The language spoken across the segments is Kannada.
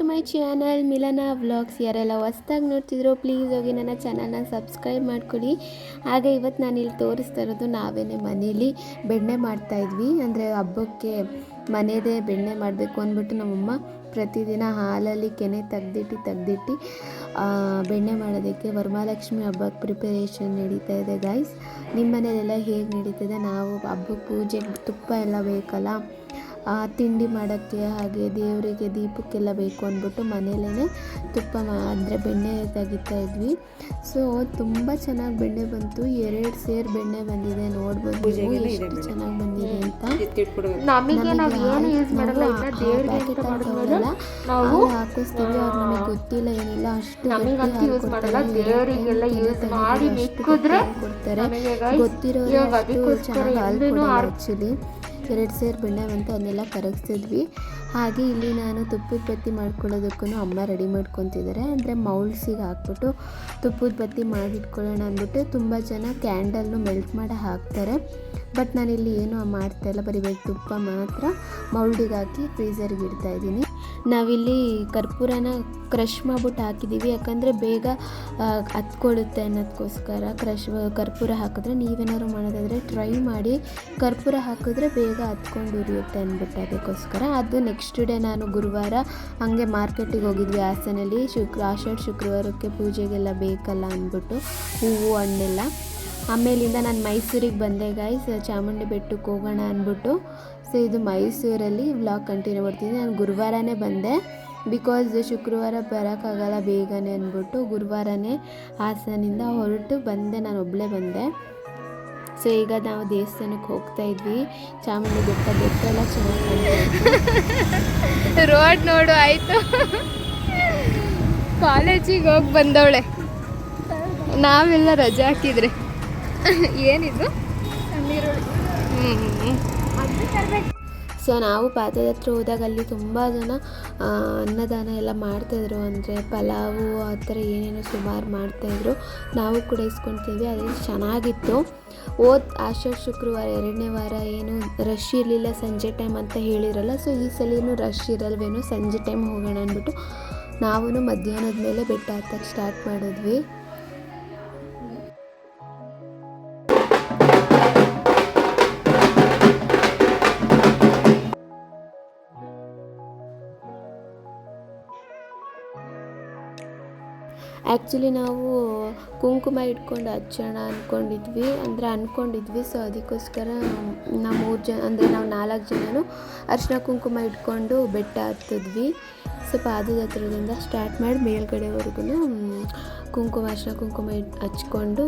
ಟು ಮೈ ಚಾನಲ್ ಮಿಲನ ವ್ಲಾಗ್ಸ್. ಯಾರೆಲ್ಲ ಹೊಸ್ದಾಗಿ ನೋಡ್ತಿದ್ರು ಪ್ಲೀಸ್ ಹೋಗಿ ನನ್ನ ಚಾನಲ್ನ ಸಬ್ಸ್ಕ್ರೈಬ್ ಮಾಡ್ಕೊಳ್ಳಿ. ಹಾಗೆ ಇವತ್ತು ನಾನು ಇಲ್ಲಿ ತೋರಿಸ್ತಾ ಇರೋದು ನಾವೇನೇ ಮನೇಲಿ ಬೆಣ್ಣೆ ಮಾಡ್ತಾಯಿದ್ವಿ. ಅಂದರೆ ಹಬ್ಬಕ್ಕೆ ಮನೆಯದೇ ಬೆಣ್ಣೆ ಮಾಡಬೇಕು ಅಂದ್ಬಿಟ್ಟು ನಮ್ಮಮ್ಮ ಪ್ರತಿದಿನ ಹಾಲಲ್ಲಿ ಕೆನೆ ತೆಗ್ದಿಟ್ಟು ಬೆಣ್ಣೆ ಮಾಡೋದಕ್ಕೆ ವರಮಹಾಲಕ್ಷ್ಮಿ ಹಬ್ಬಕ್ಕೆ ಪ್ರಿಪರೇಷನ್ ನಡೀತಾ ಇದೆ ಗೈಸ್. ನಿಮ್ಮ ಮನೆಯಲ್ಲೆಲ್ಲ ಹೇಗೆ ನಡೀತಿದೆ? ನಾವು ಹಬ್ಬಕ್ಕೆ ಪೂಜೆಗೆ ತುಪ್ಪ ಎಲ್ಲ ಬೇಕಲ್ಲ, ತಿಂಡಿ ಮಾಡೋಕ್ಕೆ ಹಾಗೆ ದೇವರಿಗೆ ದೀಪಕ್ಕೆಲ್ಲ ಬೇಕು ಅಂದ್ಬಿಟ್ಟು ಮನೆಯಲ್ಲೇ ತುಪ್ಪ ಅಂದರೆ ಬೆಣ್ಣೆ ತೆಗಿತಾ ಇದ್ವಿ. ಸೊ ತುಂಬ ಚೆನ್ನಾಗಿ ಬೆಣ್ಣೆ ಬಂತು. 2 ಸೇರು ಬೆಣ್ಣೆ ಬಂದಿದೆ. ನೋಡ್ಬೋದು ಎಷ್ಟು ಚೆನ್ನಾಗಿ ಬಂದಿದೆ ಅಂತ. ಹಾಲು ಹಾಕಿಸ್ತೀವಿ, ಅವ್ರು ನಮಗೆ ಗೊತ್ತಿಲ್ಲ ಏನಿಲ್ಲ ಅಷ್ಟು ಕೊಡ್ತಾರೆ. ಗೊತ್ತಿರೋರು ಅಷ್ಟು ಚೆನ್ನಾಗಿ ಹಾಲು ಕೊಡಲ್ಲ ಆ್ಯಕ್ಚುಲಿ. 2 ಸೇರು ಬೆಣ್ಣೆ ಬಂತು, ಅದನ್ನೆಲ್ಲ ಕರಗಿಸಿದ್ವಿ. ಹಾಗೆ ಇಲ್ಲಿ ನಾನು ತುಪ್ಪದ ಬತ್ತಿ ಮಾಡ್ಕೊಳ್ಳೋದಕ್ಕೂ ಅಮ್ಮ ರೆಡಿ ಮಾಡ್ಕೊತಿದ್ದಾರೆ. ಅಂದರೆ ಮೌಲ್ಸಿಗೆ ಹಾಕ್ಬಿಟ್ಟು ತುಪ್ಪದ ಬತ್ತಿ ಮಾಡಿಟ್ಕೊಳ್ಳೋಣ ಅಂದ್ಬಿಟ್ಟು ತುಂಬ ಜನ ಕ್ಯಾಂಡಲ್ನು ಮೆಲ್ಟ್ ಮಾಡಿ ಹಾಕ್ತಾರೆ. ಬಟ್ ನಾನಿಲ್ಲಿ ಏನೂ ಮಾಡ್ತಾಯಿಲ್ಲ, ಬರೀ ತುಪ್ಪ ಮಾತ್ರ ಮೌಲ್ಡಿಗೆ ಹಾಕಿ ಫ್ರೀಝರ್ಗೆ ಇಡ್ತಾಯಿದ್ದೀನಿ. ನಾವಿಲ್ಲಿ ಕರ್ಪೂರನ ಕ್ರಷ್ ಮಾಡ್ಬಿಟ್ಟು ಹಾಕಿದ್ದೀವಿ, ಯಾಕಂದರೆ ಬೇಗ ಹತ್ಕೊಳ್ಳುತ್ತೆ ಅನ್ನೋದಕ್ಕೋಸ್ಕರ. ಕರ್ಪೂರ ಹಾಕಿದ್ರೆ ನೀವೇನಾದ್ರು ಮಾಡೋದಾದರೆ ಟ್ರೈ ಮಾಡಿ, ಕರ್ಪೂರ ಹಾಕಿದ್ರೆ ಬೇಗ ಹತ್ಕೊಂಡು ಉರಿಯುತ್ತೆ ಅಂದ್ಬಿಟ್ಟು ಅದಕ್ಕೋಸ್ಕರ. ಅದು ನೆಕ್ಸ್ಟ್ ಡೇ ನಾನು ಗುರುವಾರ ಹಾಗೆ ಮಾರ್ಕೆಟಿಗೆ ಹೋಗಿದ್ವಿ ಹಾಸನಲ್ಲಿ. ಆಷಾಢ ಶುಕ್ರವಾರಕ್ಕೆ ಪೂಜೆಗೆಲ್ಲ ಬೇಕಲ್ಲ ಅಂದ್ಬಿಟ್ಟು ಹೂವು ಹಣ್ಣೆಲ್ಲ. ಆಮೇಲಿಂದ ನಾನು ಮೈಸೂರಿಗೆ ಬಂದೆ ಗೈಸ್, ಚಾಮುಂಡಿ ಬೆಟ್ಟಕ್ಕೆ ಹೋಗೋಣ ಅಂದ್ಬಿಟ್ಟು. ಸೊ ಇದು ಮೈಸೂರಲ್ಲಿ ವ್ಲಾಗ್ ಕಂಟಿನ್ಯೂ ಮಾಡ್ತೀನಿ. ನಾನು ಗುರುವಾರನೇ ಬಂದೆ, ಬಿಕಾಸ್ ಶುಕ್ರವಾರ ಬರೋಕ್ಕಾಗಲ್ಲ ಬೇಗನೆ ಅಂದ್ಬಿಟ್ಟು ಗುರುವಾರನೇ ಹಾಸನಿಂದ ಹೊರಟು ಬಂದೆ. ನಾನು ಒಬ್ಬಳೇ ಬಂದೆ. ಸೊ ಈಗ ನಾವು ದೇವಸ್ಥಾನಕ್ಕೆ ಹೋಗ್ತಾ ಇದ್ವಿ. ಚಾಮುಂಡಿ ಬೆಟ್ಟ ಎಲ್ಲ ಚೆನ್ನಾಗಿ ರೋಡ್ ನೋಡು ಆಯಿತು. ಕಾಲೇಜಿಗೆ ಹೋಗಿ ಬಂದವಳೆ, ನಾವೆಲ್ಲ ರಜೆ ಹಾಕಿದ್ರೆ ಏನಿದು ಸೊ ನಾವು ಪಾದದ ಹತ್ರ ಹೋದಾಗ ಅಲ್ಲಿ ತುಂಬ ಜನ ಅನ್ನದಾನ ಎಲ್ಲ ಮಾಡ್ತಾಯಿದ್ರು. ಅಂದರೆ ಪಲಾವು ಆ ಥರ ಏನೇನೋ ಸುಮಾರು ಮಾಡ್ತಾಯಿದ್ರು. ನಾವು ಕೂಡ ಇಸ್ಕೊಳ್ತೀವಿ. ಅದೇ ಚೆನ್ನಾಗಿತ್ತು. ಆಷಾಢ ಶುಕ್ರವಾರ 2ನೇ ವಾರ ಏನು ರಶ್ ಇರಲಿಲ್ಲ ಸಂಜೆ ಟೈಮ್ ಅಂತ ಹೇಳಿರಲ್ಲ. ಸೊ ಈ ಸಲ ರಶ್ ಇರಲ್ವೇನೋ, ಸಂಜೆ ಟೈಮ್ ಹೋಗೋಣ ಅಂದ್ಬಿಟ್ಟು ನಾವು ಮಧ್ಯಾಹ್ನದ ಮೇಲೆ ಬೆಟ್ಟ ಹತ್ತಕ್ಕೆ ಸ್ಟಾರ್ಟ್ ಮಾಡಿದ್ವಿ. ಆ್ಯಕ್ಚುಲಿ ನಾವು ಕುಂಕುಮ ಇಟ್ಕೊಂಡು ಹಚ್ಚೋಣ ಅಂದ್ಕೊಂಡಿದ್ವಿ. ಸೊ ಅದಕ್ಕೋಸ್ಕರ ನಾವು 3 ಜನ ಅಂದರೆ ನಾವು 4 ಜನನು ಅರಿಶಿನ ಕುಂಕುಮ ಇಟ್ಕೊಂಡು ಬೆಟ್ಟ ಹತ್ತಿದ್ವಿ. ಸೊ ಪಾದದ ಹತ್ರದಿಂದ ಸ್ಟಾರ್ಟ್ ಮಾಡಿ ಮೇಲ್ಗಡೆವರೆಗೂ ಅರಿಶಿನ ಕುಂಕುಮ ಹಚ್ಕೊಂಡು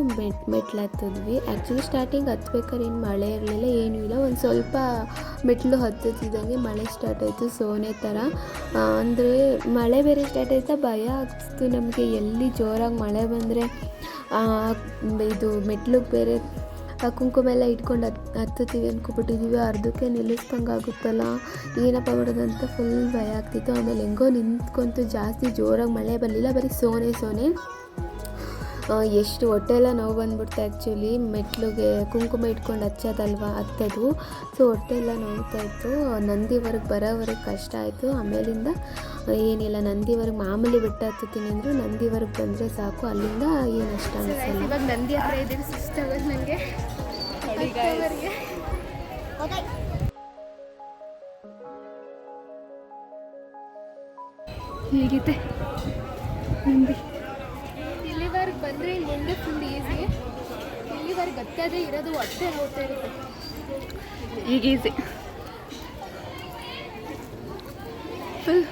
ಮೆಟ್ಲು ಹತ್ತಿದ್ವಿ. ಆ್ಯಕ್ಚುಲಿ ಸ್ಟಾರ್ಟಿಂಗ್ ಹತ್ಬೇಕಾದ್ರೆ ಏನು ಮಳೆ ಇರಲಿಲ್ಲ, ಏನೂ ಇಲ್ಲ. ಒಂದು ಸ್ವಲ್ಪ ಮೆಟ್ಲು ಹತ್ತುತ್ತಿದ್ದಂಗೆ ಮಳೆ ಸ್ಟಾರ್ಟ್ ಆಯಿತು, ಸೋನೆ ಥರ. ಅಂದರೆ ಮಳೆ ಬೇರೆ ಸ್ಟಾರ್ಟ್ ಆಯಿತಾ, ಭಯ ಆಗ್ತಿತ್ತು ನಮಗೆ. ಎಲ್ಲಿ ಜೋರಾಗಿ ಮಳೆ ಬಂದರೆ ಇದು ಮೆಟ್ಲಿಗೆ ಬೇರೆ ಕುಂಕುಮ ಎಲ್ಲ ಇಟ್ಕೊಂಡು ಹತ್ತುತ್ತೀವಿ ಅಂದ್ಕೊಬಿಟ್ಟಿದ್ದೀವಿ. ಅರ್ಧಕ್ಕೆ ನಿಲ್ಲಿಸ್ದಂಗೆ ಆಗುತ್ತಲ್ಲ, ಏನಪ್ಪ ಮಾಡೋದಂತ ಫುಲ್ ಭಯ ಆಗ್ತಿತ್ತು. ಆಮೇಲೆ ಹೆಂಗೋ ನಿಂತ್ಕೊಂತು. ಜಾಸ್ತಿ ಜೋರಾಗಿ ಮಳೆ ಬರಲಿಲ್ಲ, ಬರೀ ಸೋನೆ. ಎಷ್ಟು ಹೊಟ್ಟೆಲ್ಲ ನೋವು ಬಂದ್ಬಿಡ್ತು ಆ್ಯಕ್ಚುಲಿ. ಮೆಟ್ಲಿಗೆ ಕುಂಕುಮ ಇಟ್ಕೊಂಡು ಹತ್ತೋದು. ಸೊ ಹೊಟ್ಟೆಲ್ಲ ನೋವ್ತಾಯಿತ್ತು. ನಂದಿವರೆಗೆ ಬರೋವರೆಗೆ ಕಷ್ಟ ಆಯಿತು. ಆಮೇಲಿಂದ ಏನಿಲ್ಲ, ನಂದಿವರೆಗೆ ಮಾಮೂಲಿ ಬೆಟ್ಟ ಹತ್ತುತ್ತೀನಿ ಅಂದರು. ನಂದಿವರೆಗೆ ಬಂದರೆ ಸಾಕು, ಅಲ್ಲಿಂದ ಏನು ಅಷ್ಟು ಅನಿಸಲ್ಲ. ಇವಾಗ ನಂದಿ ಹತ್ರ ಇದ್ದೀವಿ. ಸಿಸ್ಟಾಗೋದು ನನಗೆ ಹೀಗಿದೆ ನಂದಿ. ಇಲ್ಲಿವರೆಗೆ ಬಂದರೆ ಮುಂದೆ ಫುಲ್ ಈಸಿ. ಇಲ್ಲಿವರೆಗೆ ಹತ್ತದೇ ಇರೋದು ಹೊಟ್ಟೆ ಹೋಗ್ತಾ ಇರುತ್ತೆ. ಈಗ ಈಸಿ ಫುಲ್.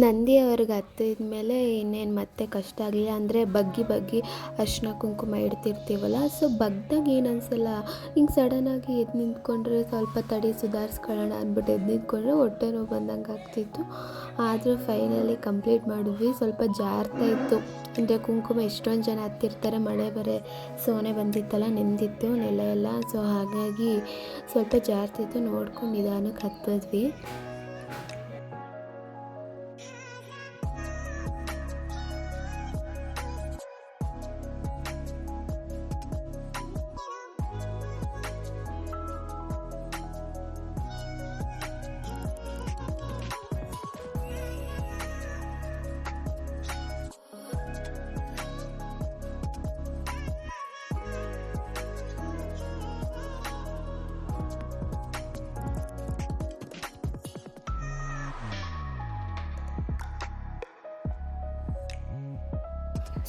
ನಂದಿಯವ್ರಿಗೆ ಹತ್ತಿದ ಮೇಲೆ ಇನ್ನೇನು ಮತ್ತೆ ಕಷ್ಟ ಆಗಲಿಲ್ಲ. ಅಂದರೆ ಬಗ್ಗಿ ಅರಿಶಿನ ಕುಂಕುಮ ಇಡ್ತಿರ್ತೀವಲ್ಲ, ಸೊ ಬಗ್ದಾಗ ಏನು ಅನಿಸಲ್ಲ. ಹಿಂಗೆ ಸಡನ್ನಾಗಿ ಎದ್ದು ನಿಂತ್ಕೊಂಡ್ರೆ ಸ್ವಲ್ಪ ತಡಿ ಸುಧಾರಿಸ್ಕೊಳ್ಳೋಣ ಅಂದ್ಬಿಟ್ಟು ಎದ್ದು ನಿಂತ್ಕೊಂಡ್ರೆ ಹೊಟ್ಟೆ ನೋವು ಬಂದಂಗೆ ಆಗ್ತಿತ್ತು. ಆದರೂ ಫೈನಲಿ ಕಂಪ್ಲೀಟ್ ಮಾಡಿದ್ವಿ. ಸ್ವಲ್ಪ ಜಾರ್ತಾ ಇತ್ತು, ಅಂದರೆ ಕುಂಕುಮ ಎಷ್ಟೊಂದು ಜನ ಹತ್ತಿರ್ತಾರೆ. ಮಳೆ ಬೇರೆ ಸೋನೆ ಬಂದಿತ್ತಲ್ಲ, ನೆಂದಿತ್ತು ನೆಲ ಎಲ್ಲ. ಸೊ ಹಾಗಾಗಿ ಸ್ವಲ್ಪ ಜಾರ್ತಿತ್ತು. ನೋಡ್ಕೊಂಡು ನಿಧಾನಕ್ಕೆ ಹತ್ತಿದ್ವಿ.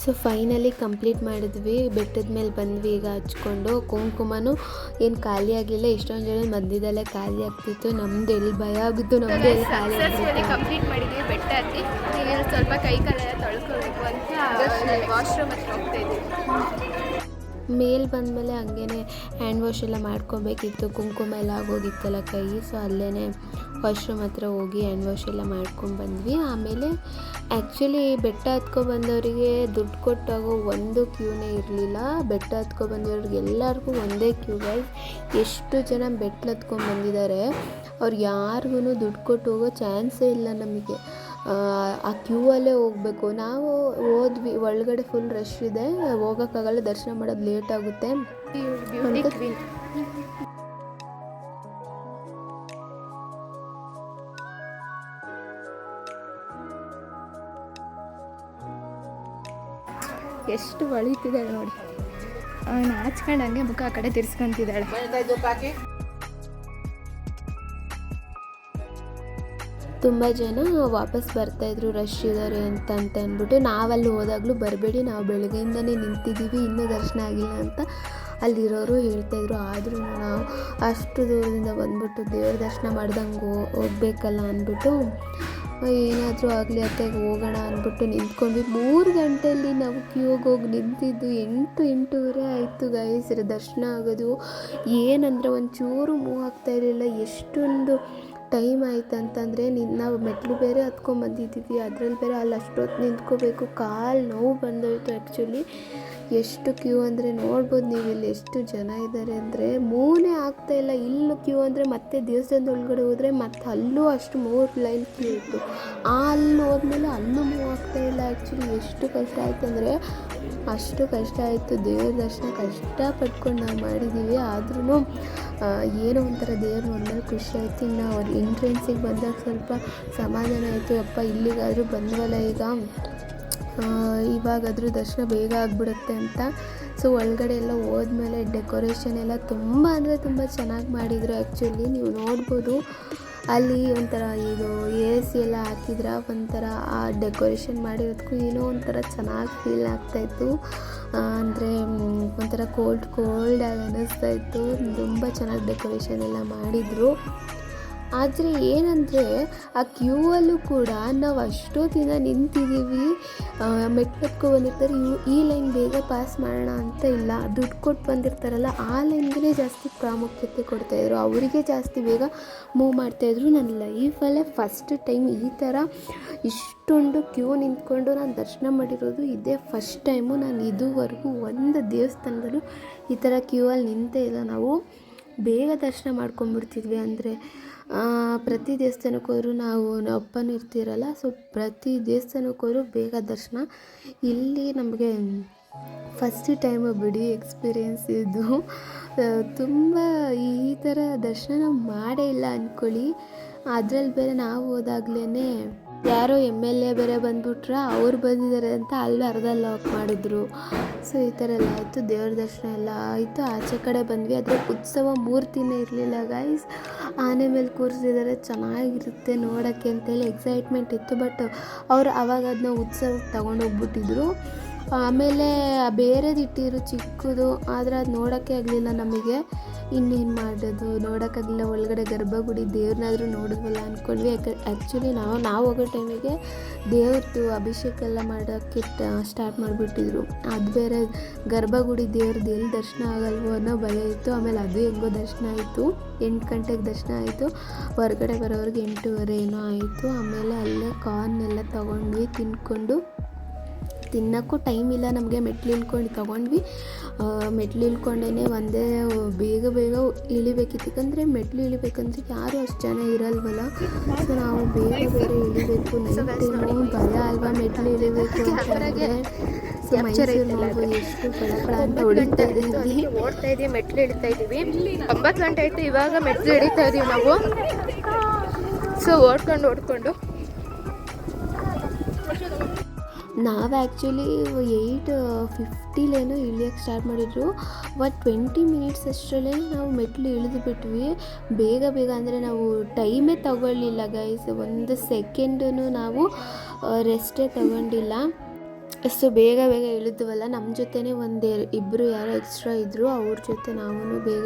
ಸೊ ಫೈನಲಿ ಕಂಪ್ಲೀಟ್ ಮಾಡಿದ್ವಿ, ಬೆಟ್ಟದ ಮೇಲೆ ಬಂದ್ವಿ. ಈಗ ಹಚ್ಕೊಂಡು ಕುಂಕುಮನೂ ಏನು ಖಾಲಿ ಆಗಲಿಲ್ಲ, ಎಷ್ಟೊಂದು ಜನ ಮಧ್ಯದಲ್ಲೇ ಖಾಲಿ ಆಗ್ತಿತ್ತು. ನಮ್ದು ಎಲ್ಲಿ ಭಯ ಆಗಿತ್ತು, ನಮ್ದು ಎಲ್ಲಿ ಖಾಲಿ ಆಗ್ತಿತ್ತು. ಕಂಪ್ಲೀಟ್ ಮಾಡಿದ್ವಿ ಬೆಟ್ಟ ಹತ್ತಿ. ಈಗ ಸ್ವಲ್ಪ ಕೈ ಕಾಲೆಲ್ಲ ತೊಳ್ಕೊಬೇಕು ಅಂತ ವಾಶ್ರೂಮ್ ಹತ್ರ ಹೋಗ್ತಾ ಇದ್ದೀವಿ. ಮೇಲೆ ಬಂದಮೇಲೆ ಹಂಗೇ ಹ್ಯಾಂಡ್ ವಾಶ್ ಎಲ್ಲ ಮಾಡ್ಕೊಬೇಕಿತ್ತು, ಕುಂಕುಮ ಎಲ್ಲ ಆಗೋಗಿತ್ತಲ್ಲ ಕೈ. ಸೊ ಅಲ್ಲೇ ವಾಶ್ರೂಮ್ ಹತ್ರ ಹೋಗಿ ಹ್ಯಾಂಡ್ ವಾಶ್ ಎಲ್ಲ ಮಾಡ್ಕೊಂಡು ಬಂದ್ವಿ. ಆಮೇಲೆ ಆ್ಯಕ್ಚುಲಿ ಬೆಟ್ಟ ಹತ್ಕೊಬಂದವರಿಗೆ ದುಡ್ಡು ಕೊಟ್ಟಾಗೋ ಒಂದು ಕ್ಯೂನೇ ಇರಲಿಲ್ಲ. ಬೆಟ್ಟ ಹತ್ಕೊಬಂದವ್ರಿಗೆ ಎಲ್ಲರಿಗೂ ಒಂದೇ ಕ್ಯೂ ಗೈಸ್. ಎಷ್ಟು ಜನ ಬೆಟ್ಟ ಹತ್ಕೊಂಡ್ಬಂದಿದ್ದಾರೆ, ಅವ್ರಿಗೆ ಯಾರಿಗೂ ದುಡ್ಡು ಕೊಟ್ಟು ಹೋಗೋ ಚಾನ್ಸೇ ಇಲ್ಲ ನಮಗೆ. ಆ ಕ್ಯೂ ಅಲ್ಲೇ ಹೋಗಬೇಕು. ನಾವು ಹೋದ್ವಿ, ಒಳಗಡೆ ಫುಲ್ ರಶ್ ಇದೆ, ಹೋಗೋಕ್ಕಾಗಲ್ಲ, ದರ್ಶನ ಮಾಡೋದು ಲೇಟ್ ಆಗುತ್ತೆ ಅಂತ. ಎಷ್ಟು ಹೊಳಿತಿದ್ದಾಳೆ ನೋಡಿ, ನಾಚ್ಕೊಂಡು ಹಂಗೆ ಮುಖ ಆ ಕಡೆ ತಿರ್ಸ್ಕೊಂತಿದ್ದಾಳೆ. ತುಂಬ ಜನ ವಾಪಸ್ ಬರ್ತಾಯಿದ್ರು, ರಶ್ ಇದ್ದಾರೆ ಅಂತ ಅಂದ್ಬಿಟ್ಟು. ನಾವಲ್ಲಿ ಹೋದಾಗಲೂ ಬರಬೇಡಿ, ನಾವು ಬೆಳಗ್ಗೆಯಿಂದನೇ ನಿಂತಿದ್ದೀವಿ, ಇನ್ನೂ ದರ್ಶನ ಆಗಿಲ್ಲ ಅಂತ ಅಲ್ಲಿರೋರು ಹೇಳ್ತಾಯಿದ್ರು. ಆದ್ರೂ ನಾವು ಅಷ್ಟು ದೂರದಿಂದ ಬಂದ್ಬಿಟ್ಟು ದೇವ್ರ ದರ್ಶನ ಮಾಡ್ದಂಗೆ ಹೋಗ್ಬೇಕಲ್ಲ ಅಂದ್ಬಿಟ್ಟು, ಏನಾದರೂ ಆಗಲಿ ಅತ್ತೆಗೆ ಹೋಗೋಣ ಅಂದ್ಬಿಟ್ಟು ನಿಂತ್ಕೊಂಡ್ವಿ. 3 ಗಂಟೆಯಲ್ಲಿ ನಾವು ಕ್ಯೂಗೆ ಹೋಗಿ ನಿಂತಿದ್ದು 8-8:30 ಆಯಿತು ಗೈಸ್ ದರ್ಶನ ಆಗೋದು. ಏನಂದರೆ ಒಂಚೂರು ಮೂವ್ ಆಗ್ತಾ ಇರಲಿಲ್ಲ, ಎಷ್ಟೊಂದು ಟೈಮ್ ಆಯ್ತು ಅಂತಂದರೆ. ನಾವು ಮೆಟ್ಲು ಬೇರೆ ಹತ್ಕೊಂಡ್ಬಂದಿದ್ದೀವಿ, ಅದರಲ್ಲಿ ಬೇರೆ ಅಲ್ಲಿ ಅಷ್ಟೊತ್ತು ನಿಂತ್ಕೋಬೇಕು, ಕಾಲು ನೋವು ಬಂದೋಯ್ತು ಆ್ಯಕ್ಚುಲಿ. ಎಷ್ಟು ಕ್ಯೂ ಅಂದರೆ ನೋಡ್ಬೋದು ನೀವು ಇಲ್ಲಿ ಎಷ್ಟು ಜನ ಇದ್ದಾರೆ ಅಂದರೆ, ಮೂವೇ ಆಗ್ತಾಯಿಲ್ಲ. ಇಲ್ಲೂ ಕ್ಯೂ ಅಂದರೆ ಮತ್ತೆ ದೇವಸ್ಥಾನದ ಒಳಗಡೆ ಹೋದರೆ ಮತ್ತೆ ಅಲ್ಲೂ ಅಷ್ಟು 3 ಲೈನ್ ಕ್ಯೂ ಇತ್ತು. ಅಲ್ಲಿ ಹೋದ್ಮೇಲೆ ಅಲ್ಲೂ ಮೂವ್ ಆಗ್ತಾಯಿಲ್ಲ. ಆ್ಯಕ್ಚುಲಿ ಎಷ್ಟು ಕಷ್ಟ ಆಯಿತು ಅಂದರೆ ಅಷ್ಟು ಕಷ್ಟ ಆಯಿತು. ದೇವ್ರ ದರ್ಶನ ಕಷ್ಟಪಟ್ಕೊಂಡು ನಾವು ಮಾಡಿದ್ದೀವಿ. ಆದ್ರೂ ಏನೋ ಒಂಥರ ದೇವ್ರ ನೋಡಿದ್ರೆ ಖುಷಿ ಆಯಿತು. ಇನ್ನು ಅವ್ರು ಎಂಟ್ರೆನ್ಸಿಗೆ ಬಂದಾಗ ಸ್ವಲ್ಪ ಸಮಾಧಾನ ಆಯಿತು, ಅಪ್ಪ ಇಲ್ಲಿಗಾದರೂ ಬಂದ್ವಲ್ಲ ಈಗ, ಇವಾಗಾದರೂ ದರ್ಶನ ಬೇಗ ಆಗಿಬಿಡುತ್ತೆ ಅಂತ. ಸೊ ಒಳಗಡೆ ಎಲ್ಲ ಹೋದ್ಮೇಲೆ ಡೆಕೋರೇಷನ್ ಎಲ್ಲ ತುಂಬ ಅಂದರೆ ತುಂಬ ಚೆನ್ನಾಗಿ ಮಾಡಿದರು. ಆ್ಯಕ್ಚುಲಿ ನೀವು ನೋಡ್ಬೋದು ಅಲ್ಲಿ ಒಂಥರ ಇದು AC ಎಲ್ಲ ಹಾಕಿದ್ರ, ಒಂಥರ ಆ ಡೆಕೋರೇಷನ್ ಮಾಡಿರೋದಕ್ಕೂ ಏನೋ ಒಂಥರ ಚೆನ್ನಾಗಿ ಫೀಲ್ ಆಗ್ತಾಯಿತ್ತು. ಅಂದರೆ ಒಂಥರ ಕೋಲ್ಡಾಗಿ ಅನ್ನಿಸ್ತಾಯಿತ್ತು. ತುಂಬ ಚೆನ್ನಾಗಿ ಡೆಕೋರೇಷನ್ ಎಲ್ಲ ಮಾಡಿದರು. ಆದರೆ ಏನಂದರೆ ಆ ಕ್ಯೂ ಅಲ್ಲೂ ಕೂಡ ನಾವು ಅಷ್ಟೊತ್ತಿಂದ ನಿಂತಿದ್ದೀವಿ, ಮೆಟ್ಲತ್ಕೊ ಬಂದಿರ್ತಾರೆ, ಈ ಲೈನ್ ಬೇಗ ಪಾಸ್ ಮಾಡೋಣ ಅಂತ ಇಲ್ಲ, ದುಡ್ಡು ಕೊಟ್ಟು ಬಂದಿರ್ತಾರಲ್ಲ ಆ ಲೈನ್ಗೆ ಜಾಸ್ತಿ ಪ್ರಾಮುಖ್ಯತೆ ಕೊಡ್ತಾಯಿದ್ರು, ಅವರಿಗೆ ಜಾಸ್ತಿ ಬೇಗ ಮೂವ್ ಮಾಡ್ತಾಯಿದ್ರು. ನನ್ನ ಲೈಫಲ್ಲೇ ಫಸ್ಟ್ ಟೈಮ್ ಈ ಥರ ಇಷ್ಟೊಂದು ಕ್ಯೂ ನಿಂತ್ಕೊಂಡು ನಾನು ದರ್ಶನ ಮಾಡಿರೋದು ಇದೇ ಫಸ್ಟ್ ಟೈಮು. ನಾನು ಇದುವರೆಗೂ ಒಂದು ದೇವಸ್ಥಾನದಲ್ಲೂ ಈ ಥರ ಕ್ಯೂ ಅಲ್ಲಿ ನಿಂತೇ ಇಲ್ಲ. ನಾವು ಬೇಗ ದರ್ಶನ ಮಾಡ್ಕೊಂಡ್ಬಿಡ್ತಿದ್ವಿ. ಅಂದರೆ ಪ್ರತಿ ದೇವಸ್ಥಾನಕ್ಕೆ ಹೋದ್ರು ನಾವು ಅಪ್ಪನೂ ಇರ್ತಿರಲ್ಲ, ಸೊ ಪ್ರತಿ ದೇವಸ್ಥಾನಕ್ಕೆ ಹೋದ್ರು ಬೇಗ ದರ್ಶನ. ಇಲ್ಲಿ ನಮಗೆ ಫಸ್ಟ್ ಟೈಮು ಬಿಡಿ ಎಕ್ಸ್ಪೀರಿಯೆನ್ಸ್ ಇದು. ತುಂಬ ಈ ಥರ ದರ್ಶನ ಮಾಡೇ ಇಲ್ಲ ಅಂದ್ಕೊಳ್ಳಿ. ಅದರಲ್ಲಿ ಬೇರೆ ನಾವು ಹೋದಾಗ್ಲೇ ಯಾರೋ MLA ಬೇರೆ ಬಂದುಬಿಟ್ರೆ ಅವ್ರು ಬಂದಿದ್ದಾರೆ ಅಂತ ಅಲ್ಲಿ ಅರ್ಧ ಲಾಕ್ ಮಾಡಿದ್ರು. ಸೊ ಈ ಥರ ಎಲ್ಲ ಆಯಿತು. ದೇವ್ರ ದರ್ಶನ ಎಲ್ಲ ಆಯಿತು. ಆಚೆ ಕಡೆ ಬಂದ್ವಿ. ಆದರೆ ಉತ್ಸವ ಮೂರ್ತಿನೇ ಇರಲಿಲ್ಲ ಗೈಸ್. ಆನೆ ಮೇಲೆ ಕೂರಿಸಿದ್ದಾರೆ, ಚೆನ್ನಾಗಿರುತ್ತೆ ನೋಡೋಕ್ಕೆ ಅಂತೇಳಿ ಎಕ್ಸೈಟ್ಮೆಂಟ್ ಇತ್ತು. ಬಟ್ ಅವರು ಆವಾಗ ಅದನ್ನ ಉತ್ಸವಕ್ಕೆ ತೊಗೊಂಡೋಗ್ಬಿಟ್ಟಿದ್ರು. ಆಮೇಲೆ ಬೇರೆದು ಇಟ್ಟಿರು ಚಿಕ್ಕದು, ಆದರೆ ಅದು ನೋಡೋಕ್ಕೆ ಆಗಲಿಲ್ಲ ನಮಗೆ. ಇನ್ನೇನು ಮಾಡೋದು, ನೋಡೋಕ್ಕಾಗಲಿಲ್ಲ. ಒಳಗಡೆ ಗರ್ಭಗುಡಿ ದೇವ್ರನ್ನಾದರೂ ನೋಡಿದ್ವಲ್ಲ ಅಂದ್ಕೊಂಡ್ವಿ. ಆ್ಯಕ್ಚುಲಿ ನಾವು ಹೋಗೋ ಟೈಮಿಗೆ ದೇವ್ರದ್ದು ಅಭಿಷೇಕ ಎಲ್ಲ ಮಾಡೋಕ್ಕೆ ಸ್ಟಾರ್ಟ್ ಮಾಡಿಬಿಟ್ಟಿದ್ರು. ಅದು ಬೇರೆ ಗರ್ಭಗುಡಿ ದೇವ್ರದ್ದು ಎಲ್ಲಿ ದರ್ಶನ ಆಗಲ್ವೋ ಅನ್ನೋ ಭಯ ಇತ್ತು. ಆಮೇಲೆ ಅದು ಹೆಂಗೋ ದರ್ಶನ ಆಯಿತು, 8 ಗಂಟೆಗೆ ದರ್ಶನ ಆಯಿತು. ಹೊರಗಡೆ ಬರೋವ್ರಿಗೆ 8:30 ಏನೋ ಆಯಿತು. ಆಮೇಲೆ ಅಲ್ಲೇ ಕಾರ್ನ್ ಎಲ್ಲ ತೊಗೊಂಡ್ವಿ, ತಿನ್ನೋಕ್ಕೂ ಟೈಮ್ ಇಲ್ಲ ನಮಗೆ. ಮೆಟ್ಲು ಇಳ್ಕೊಂಡು ತೊಗೊಂಡ್ವಿ. ಮೆಟ್ಲು ಇಳ್ಕೊಂಡೇ ಒಂದೇ ಬೇಗ ಇಳಿಬೇಕಿತ್ತು. ಯಾಕಂದರೆ ಮೆಟ್ಲು ಇಳಿಬೇಕಂದ್ರೆ ಯಾರು ಅಷ್ಟು ಜನ ಇರಲ್ವಲ್ಲ. ಸೊ ನಾವು ಬೇಗ ಇಳಿಬೇಕು. ನೈಟೇನು ಭಯ ಅಲ್ವಾ ಮೆಟ್ಲು ಇಳಿಬೇಕು ಅಂತಂದರೆ. ಸೊ ಮೈಸೂರು ನೋಡ್ಬೋದು ಎಷ್ಟು ಫಳ ಅಂತ ಹೊಡಿತಾ ಇದ್ದೀವಿ, ಓಡ್ತಾ ಇದ್ದೀವಿ, ಮೆಟ್ಲು ಇಳಿತಾ ಇದ್ದೀವಿ. 9 ಗಂಟೆ ಆಯಿತು, ಇವಾಗ ಮೆಟ್ಲು ಇಳಿತಾ ಇದ್ದೀವಿ ನಾವು. ಸೊ ಓಡ್ಕೊಂಡು ನಾವು ಆ್ಯಕ್ಚುಲಿ 8:50 ಇಳಿಯೋಕ್ಕೆ ಸ್ಟಾರ್ಟ್ ಮಾಡಿದ್ರು. ಬಟ್ 20 ಮಿನಿಟ್ಸ್ ಅಷ್ಟರಲ್ಲೇ ನಾವು ಮೆಟ್ಲು ಇಳಿದು ಬಿಟ್ವಿ. ಬೇಗ ಅಂದರೆ ನಾವು ಟೈಮೇ ತಗೊಳ್ಳಿಲ್ಲ ಗೈಸ್, 1 ಸೆಕೆಂಡೂ ನಾವು ರೆಸ್ಟೇ ತಗೊಂಡಿಲ್ಲ. ಸೊ ಬೇಗ ಇಳಿದ್ವಲ್ಲ, ನಮ್ಮ ಜೊತೆನೇ ಇಬ್ಬರು ಯಾರೋ ಎಕ್ಸ್ಟ್ರಾ ಇದ್ದರು, ಅವ್ರ ಜೊತೆ ನಾವು ಬೇಗ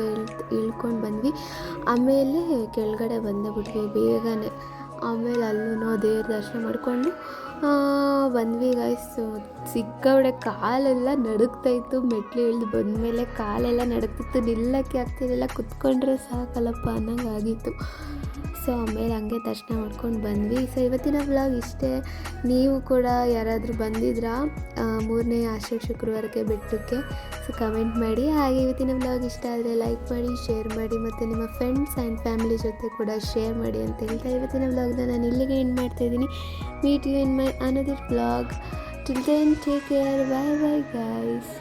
ಇಳ್ಕೊಂಡು ಬಂದ್ವಿ. ಆಮೇಲೆ ಕೆಳಗಡೆ ಬಂದುಬಿಟ್ವಿ ಬೇಗನೆ. ಆಮೇಲೆ ಅಲ್ಲೂ ದೇವ್ರ ದರ್ಶನ ಮಾಡಿಕೊಂಡು ಬಂದ್ವಿ ಗೈಸ್. ಸಿಕ್ಕಾಬಿಡೆ ಕಾಲೆಲ್ಲ ನಡುಗ್ತಾಯಿತ್ತು, ಮೆಟ್ಲು ಇಳಿದು ಬಂದಮೇಲೆ ಕಾಲೆಲ್ಲ ನಡುಗ್ತಿತ್ತು, ನಿಲ್ಲಕ್ಕೆ ಆಗ್ತಿರಲಿಲ್ಲ, ಕುತ್ಕೊಂಡ್ರೆ ಸಾಕಲ್ಲಪ್ಪ ಅನ್ನಂಗೆ ಆಗಿತ್ತು. ಸೊ ಆಮೇಲೆ ಹಂಗೆ ದರ್ಶನ ಮಾಡ್ಕೊಂಡು ಬಂದ್ವಿ. ಸೊ ಇವತ್ತಿನ ವ್ಲಾಗ್ ಇಷ್ಟೇ. ನೀವು ಕೂಡ ಯಾರಾದರೂ ಬಂದಿದ್ರಾ 3ನೇ ಆಷಾಢ ಶುಕ್ರವಾರಕ್ಕೆ ಬೆಟ್ಟಕ್ಕೆ? ಸೊ ಕಮೆಂಟ್ ಮಾಡಿ. ಹಾಗೆ ಇವತ್ತಿನ ವ್ಲಾಗ್ ಇಷ್ಟ ಆದರೆ ಲೈಕ್ ಮಾಡಿ, ಶೇರ್ ಮಾಡಿ, ಮತ್ತು ನಿಮ್ಮ ಫ್ರೆಂಡ್ಸ್ ಆ್ಯಂಡ್ ಫ್ಯಾಮಿಲಿ ಜೊತೆ ಕೂಡ ಶೇರ್ ಮಾಡಿ ಅಂತ ಹೇಳ್ತಾ ಇವತ್ತಿನ ವ್ಲಾಗ್ನ ನಾನು ಇಲ್ಲಿಗೆ ಎಂಡ್ ಮಾಡ್ತಾಯಿದ್ದೀನಿ. Meet you in my another vlog. Till then take care. Bye bye guys.